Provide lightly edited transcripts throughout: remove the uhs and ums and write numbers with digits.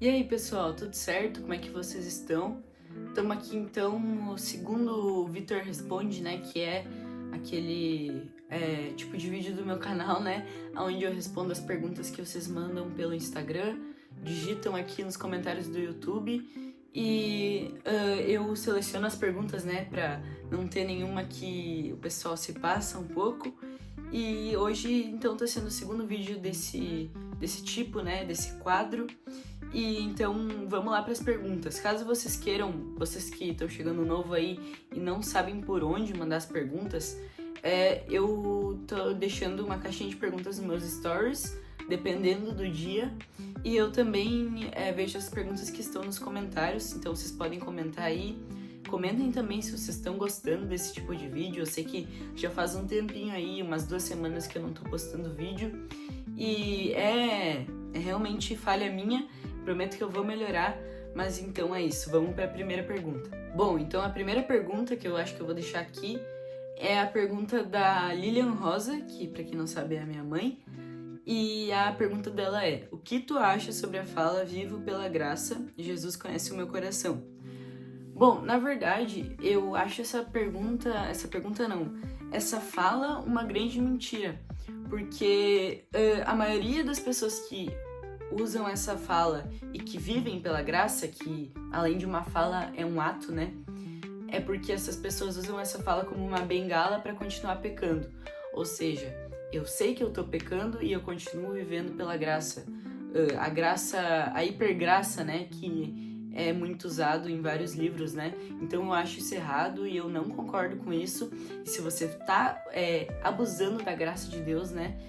E aí, pessoal, tudo certo? Como é que vocês estão? Estamos aqui então no segundo Vitor Responde, né? Que é aquele tipo de vídeo do meu canal, né? Onde eu respondo as perguntas que vocês mandam pelo Instagram, digitam aqui nos comentários do YouTube e eu seleciono as perguntas, né? Pra não ter nenhuma que o pessoal se passa um pouco. E hoje, então, tá sendo o segundo vídeo desse tipo, né? Desse quadro. E então vamos lá para as perguntas. Caso vocês queiram, vocês que estão chegando novo aí e não sabem por onde mandar as perguntas, eu tô deixando uma caixinha de perguntas nos meus stories, dependendo do dia. E eu também vejo as perguntas que estão nos comentários, então vocês podem comentar aí. Comentem também se vocês estão gostando desse tipo de vídeo. Eu sei que já faz um tempinho aí, umas 2 semanas que eu não tô postando vídeo. E é realmente falha minha. Prometo que eu vou melhorar, mas então é isso. Vamos para a primeira pergunta. Bom, então a primeira pergunta que eu acho que eu vou deixar aqui é a pergunta da Lilian Rosa, que para quem não sabe é a minha mãe. E a pergunta dela é: o que tu acha sobre a fala "vivo pela graça, Jesus conhece o meu coração"? Bom, na verdade, eu acho essa fala uma grande mentira, porque a maioria das pessoas que usam essa fala e que vivem pela graça, que além de uma fala é um ato, né? É porque essas pessoas usam essa fala como uma bengala para continuar pecando. Ou seja, eu sei que eu tô pecando e eu continuo vivendo pela graça. A graça, a hipergraça, né? Que é muito usado em vários livros, né? Então eu acho isso errado e eu não concordo com isso. E se você tá abusando da graça de Deus, né?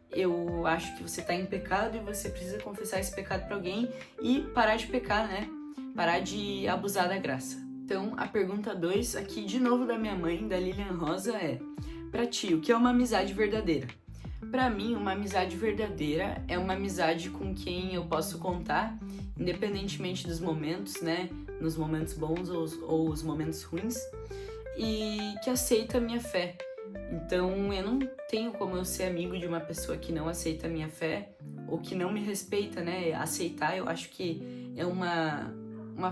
Eu acho que você tá em pecado e você precisa confessar esse pecado pra alguém e parar de pecar, né? Parar de abusar da graça. Então, a pergunta 2, aqui de novo da minha mãe, da Lilian Rosa, é: pra ti, o que é uma amizade verdadeira? Pra mim, uma amizade verdadeira é uma amizade com quem eu posso contar, independentemente dos momentos, né? Nos momentos bons ou os momentos ruins, e que aceita a minha fé. Então, eu não tenho como eu ser amigo de uma pessoa que não aceita a minha fé ou que não me respeita, né? Aceitar, eu acho que é uma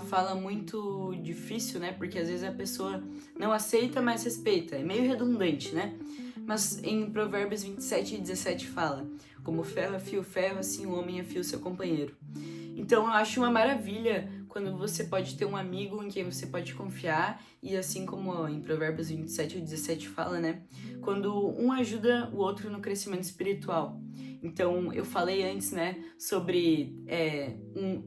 fala muito difícil, né? Porque às vezes a pessoa não aceita, mas respeita. É meio redundante, né? Mas em Provérbios 27:17 fala: como ferro afia o ferro, assim o homem afia o seu companheiro. Então eu acho uma maravilha quando você pode ter um amigo em quem você pode confiar, e assim como em Provérbios 27:17 fala, né? Quando um ajuda o outro no crescimento espiritual. Então eu falei antes, né, sobre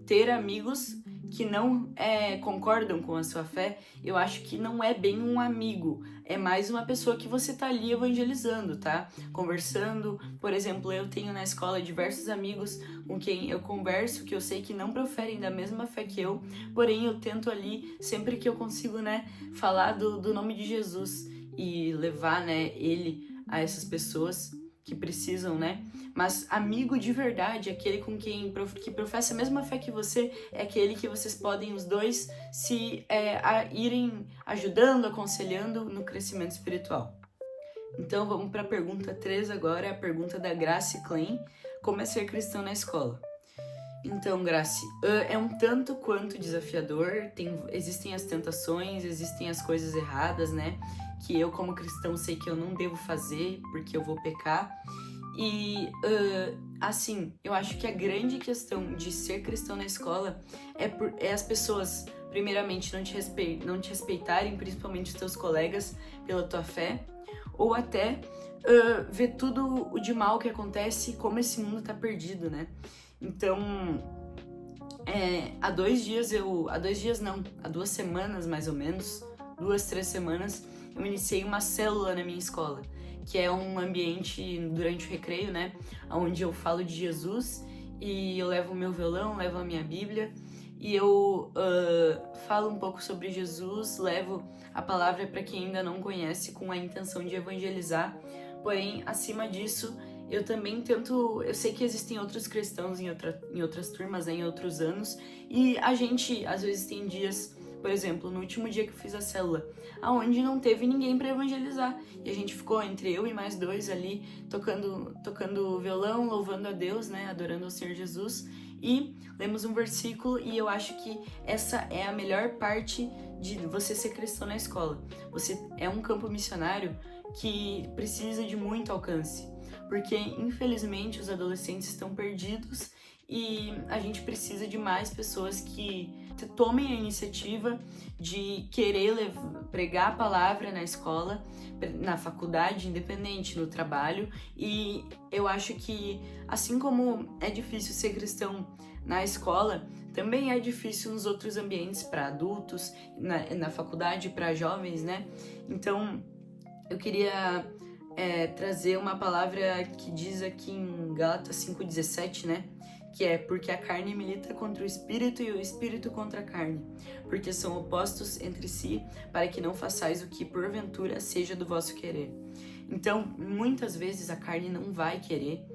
ter amigos que não concordam com a sua fé. Eu acho que não é bem um amigo, é mais uma pessoa que você tá ali evangelizando, tá? Conversando. Por exemplo, eu tenho na escola diversos amigos com quem eu converso, que eu sei que não proferem da mesma fé que eu, porém eu tento ali, sempre que eu consigo, né, falar do nome de Jesus e levar, né, ele a essas pessoas que precisam, né? Mas amigo de verdade, aquele com quem que professa a mesma fé que você, é aquele que vocês podem os dois se irem ajudando, aconselhando no crescimento espiritual. Então vamos para a pergunta 3 agora, a pergunta da Grace Klein: como é ser cristão na escola? Então, Grace, é um tanto quanto desafiador, existem as tentações, existem as coisas erradas, né? Que eu, como cristão, sei que eu não devo fazer porque eu vou pecar. E, assim, eu acho que a grande questão de ser cristão na escola é as pessoas, primeiramente, não te respeitarem, principalmente os teus colegas, pela tua fé, ou até ver tudo o de mal que acontece e como esse mundo tá perdido, né? Então, há 2 semanas mais ou menos, 2, 3 semanas, eu iniciei uma célula na minha escola, que é um ambiente durante o recreio, né, onde eu falo de Jesus e eu levo o meu violão, levo a minha Bíblia e eu falo um pouco sobre Jesus, levo a palavra para quem ainda não conhece com a intenção de evangelizar. Porém, acima disso, eu também tento. Eu sei que existem outros cristãos em outras turmas, né, em outros anos, e a gente às vezes tem dias, por exemplo, no último dia que eu fiz a célula, aonde não teve ninguém para evangelizar, e a gente ficou entre eu e mais 2 ali tocando violão, louvando a Deus, né, adorando ao Senhor Jesus. e lemos um versículo, e eu acho que essa é a melhor parte de você ser cristão na escola. Você é um campo missionário que precisa de muito alcance, porque infelizmente os adolescentes estão perdidos e a gente precisa de mais pessoas que tomem a iniciativa de querer pregar a palavra na escola, na faculdade, independente, no trabalho. E eu acho que, assim como é difícil ser cristão na escola, também é difícil nos outros ambientes para adultos, na faculdade para jovens, né? Então, eu queria trazer uma palavra que diz aqui em Gálatas 5,17, né? Que é: porque a carne milita contra o espírito e o espírito contra a carne, porque são opostos entre si, para que não façais o que porventura seja do vosso querer. Então, muitas vezes a carne não vai querer,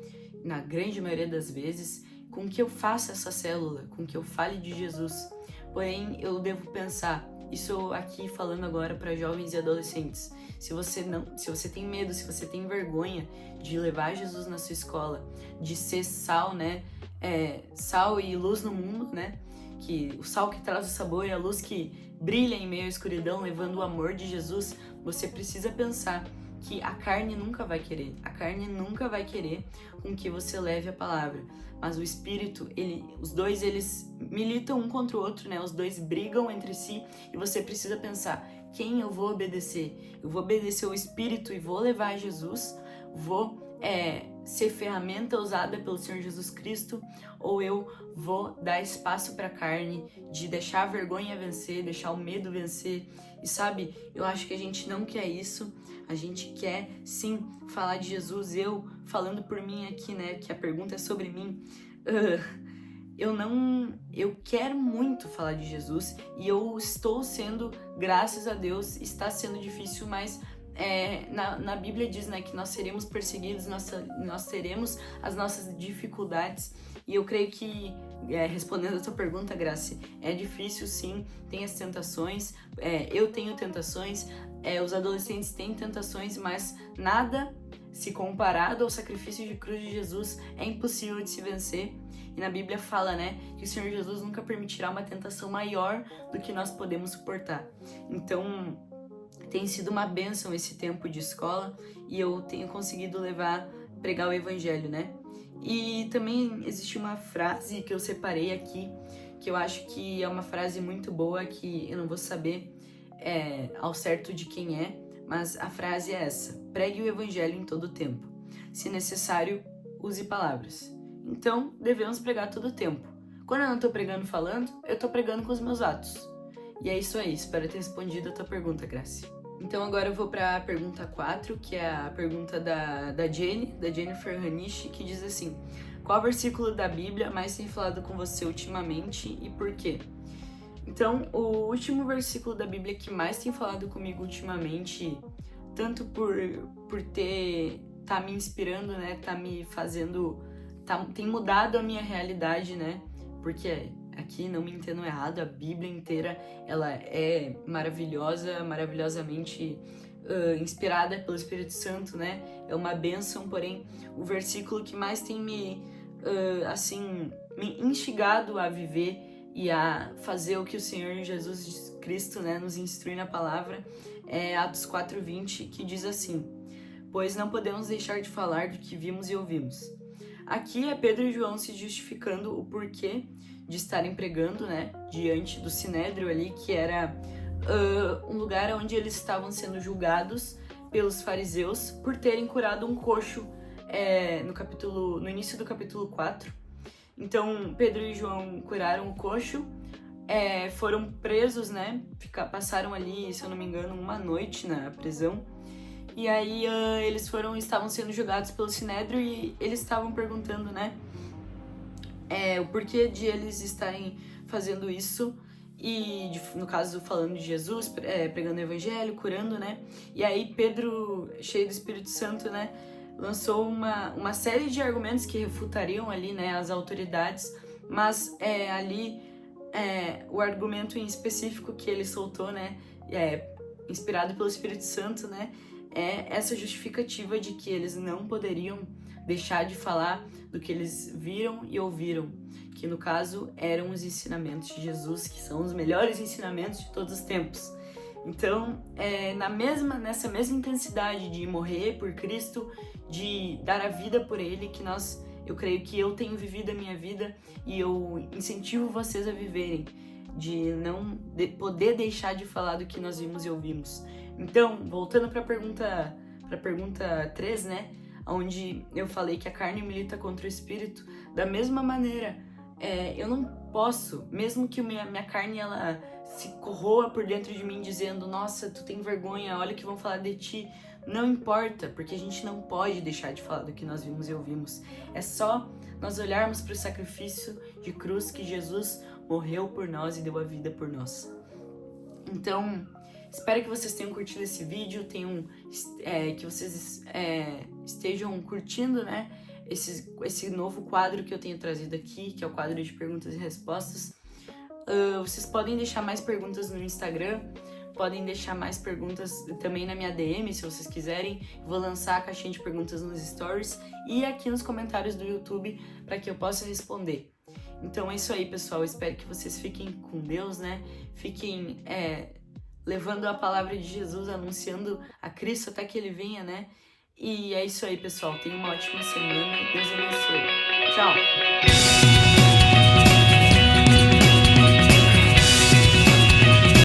na grande maioria das vezes, com que eu faça essa célula, com que eu fale de Jesus. Porém, eu devo pensar, isso aqui falando agora para jovens e adolescentes, se você tem medo, se você tem vergonha de levar Jesus na sua escola, de ser sal, né? Sal e luz no mundo, né? Que o sal que traz o sabor e a luz que brilha em meio à escuridão, levando o amor de Jesus. Você precisa pensar que a carne nunca vai querer. A carne nunca vai querer com que você leve a palavra. Mas o Espírito, os dois, eles militam um contra o outro, né? Os dois brigam entre si e você precisa pensar: quem eu vou obedecer? Eu vou obedecer o Espírito e vou levar a Jesus? Vou ser ferramenta usada pelo Senhor Jesus Cristo, ou eu vou dar espaço para a carne, de deixar a vergonha vencer, deixar o medo vencer? E sabe, eu acho que a gente não quer isso. A gente quer sim falar de Jesus. Eu falando por mim aqui, né, que a pergunta é sobre mim, eu quero muito falar de Jesus, e eu estou sendo, graças a Deus, está sendo difícil, mas na Bíblia diz, né, que nós seremos perseguidos, nós teremos as nossas dificuldades. E eu creio que, respondendo a tua pergunta, Grace, é difícil sim, tem as tentações, eu tenho tentações, os adolescentes têm tentações, mas nada, se comparado ao sacrifício de cruz de Jesus, é impossível de se vencer. E na Bíblia fala, né, que o Senhor Jesus nunca permitirá uma tentação maior do que nós podemos suportar. Então, tem sido uma bênção esse tempo de escola, e eu tenho conseguido pregar o evangelho, né? E também existe uma frase que eu separei aqui, que eu acho que é uma frase muito boa, que eu não vou saber ao certo de quem é, mas a frase é essa: pregue o evangelho em todo tempo. Se necessário, use palavras. Então, devemos pregar todo o tempo. Quando eu não tô pregando falando, eu tô pregando com os meus atos. E é isso aí, espero ter respondido a tua pergunta, Grace. Então agora eu vou para a pergunta 4, que é a pergunta da Jennifer Hanish, que diz assim: qual versículo da Bíblia mais tem falado com você ultimamente e por quê? Então, o último versículo da Bíblia que mais tem falado comigo ultimamente, tanto por tá me inspirando, né, tem mudado a minha realidade, né, porque aqui, não me entendam errado, a Bíblia inteira, ela é maravilhosa, maravilhosamente inspirada pelo Espírito Santo, né? É uma bênção, porém, o versículo que mais tem me instigado a viver e a fazer o que o Senhor Jesus Cristo, né, nos instrui na palavra, é Atos 4:20, que diz assim: pois não podemos deixar de falar do que vimos e ouvimos. Aqui é Pedro e João se justificando o porquê de estarem pregando, né, diante do Sinédrio ali, que era um lugar onde eles estavam sendo julgados pelos fariseus por terem curado um coxo no início do capítulo 4. Então, Pedro e João curaram o coxo, foram presos, né, passaram ali, se eu não me engano, uma noite na prisão. E aí eles estavam sendo julgados pelo Sinédrio, e eles estavam perguntando, né, o porquê de eles estarem fazendo isso, e no caso falando de Jesus, pregando o evangelho, curando, né? E aí Pedro, cheio do Espírito Santo, né, lançou uma série de argumentos que refutariam ali, né, as autoridades, mas o argumento em específico que ele soltou, né, inspirado pelo Espírito Santo, né, é essa justificativa de que eles não poderiam deixar de falar do que eles viram e ouviram, que no caso eram os ensinamentos de Jesus, que são os melhores ensinamentos de todos os tempos. Então, nessa mesma intensidade de morrer por Cristo, de dar a vida por Ele, que eu creio que eu tenho vivido a minha vida e eu incentivo vocês a viverem, de não poder deixar de falar do que nós vimos e ouvimos. Então, voltando para a pergunta 3, né, onde eu falei que a carne milita contra o espírito, da mesma maneira, eu não posso, mesmo que minha carne ela se corroa por dentro de mim dizendo, nossa, tu tem vergonha, olha o que vão falar de ti. Não importa, porque a gente não pode deixar de falar do que nós vimos e ouvimos. É só nós olharmos para o sacrifício de cruz que Jesus morreu por nós e deu a vida por nós. Então, espero que vocês tenham curtido esse vídeo, que vocês estejam curtindo, né, esse novo quadro que eu tenho trazido aqui, que é o quadro de perguntas e respostas. Vocês podem deixar mais perguntas no Instagram, podem deixar mais perguntas também na minha DM, se vocês quiserem. Vou lançar a caixinha de perguntas nos stories e aqui nos comentários do YouTube para que eu possa responder. Então é isso aí, pessoal. Espero que vocês fiquem com Deus, né? Fiquem levando a palavra de Jesus, anunciando a Cristo até que Ele venha, né? E é isso aí, pessoal. Tenham uma ótima semana. Deus abençoe. Tchau!